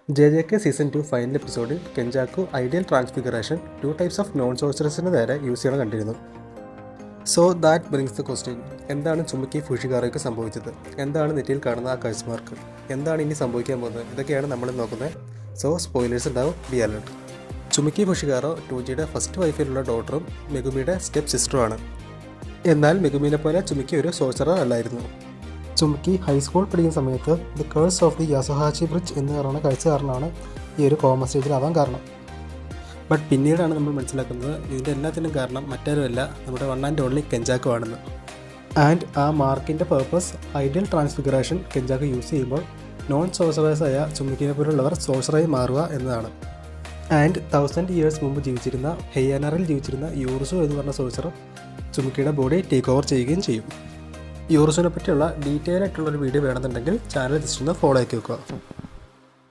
JJK season 2 final എപ്പിസോഡിൽ Kenjaku ideal transfiguration 2 types of non സോഴ്സറസിന് നേരെ യൂസ് ചെയ്യണം കണ്ടിരുന്നു. So that brings the question, എന്താണ് ചുമക്കി ഫുഷിഗാറോയ്ക്ക് സംഭവിച്ചത്? എന്താണ് നെറ്റിയിൽ കാണുന്ന ആ കഴ്സ് മാർക്ക്? എന്താണ് ഇനി സംഭവിക്കാൻ പോകുന്നത്? ഇതൊക്കെയാണ് നമ്മൾ നോക്കുന്നത്. സോ സ്പോയിലേഴ്സ് ഉണ്ടാവും, ബി അലേർട്ട്. ചുമക്കി ഫുഷിഗാറോ ടൂജിയുടെ ഫസ്റ്റ് വൈഫിലുള്ള ഡോട്ടറും മെഗുമിയുടെ സ്റ്റെപ്പ് സിസ്റ്ററുമാണ്. എന്നാൽ മെഗുമിനെ പോലെ ചുമക്കി ഒരു സോഴ്സറർ അല്ലായിരുന്നു. ചുമക്കി ഹൈസ്കൂൾ പഠിക്കുന്ന സമയത്ത് the curse of the Yasuhachi bridge എന്ന് പറയുന്ന കാഴ്ച കാരണമാണ് ഈ ഒരു കോമ സ്റ്റേജിലാവാൻ കാരണം. ബട്ട് പിന്നീടാണ് നമ്മൾ മനസ്സിലാക്കുന്നത് ഇതിൻ്റെ എല്ലാത്തിനും കാരണം മറ്റാരുമല്ല, നമ്മുടെ വൺ ആൻഡ് ഓൺലി കെഞ്ചാക്കു ആണെന്ന്. ആൻഡ് ആ മാർക്കിൻ്റെ പർപ്പസ് ഐഡിയൽ ട്രാൻസ്ഫിഗറേഷൻ കെഞ്ചാക്കു യൂസ് ചെയ്യുമ്പോൾ നോൺ സോഴ്സറേഴ്സായ ചുമക്കിനെ പോലുള്ളവർ സോഴ്സറായി മാറുക എന്നതാണ്. ആൻഡ് 1000 years മുമ്പ് ജീവിച്ചിരുന്ന ഹെയ്യാനറിൽ ജീവിച്ചിരുന്ന യൂറുസു എന്ന് പറഞ്ഞ സോഴ്സർ ചുമക്കിയുടെ ബോഡി ടേക്ക് ഓവർ ചെയ്യുകയും ചെയ്യും. യൂറുസിനെ പറ്റിയുള്ള ഡീറ്റെയിൽ ആയിട്ടുള്ളൊരു വീഡിയോ വേണമെന്നുണ്ടെങ്കിൽ ചാനൽ ജസ്റ്റ് ഒന്ന് ഫോളോ ആക്കി വെക്കുക.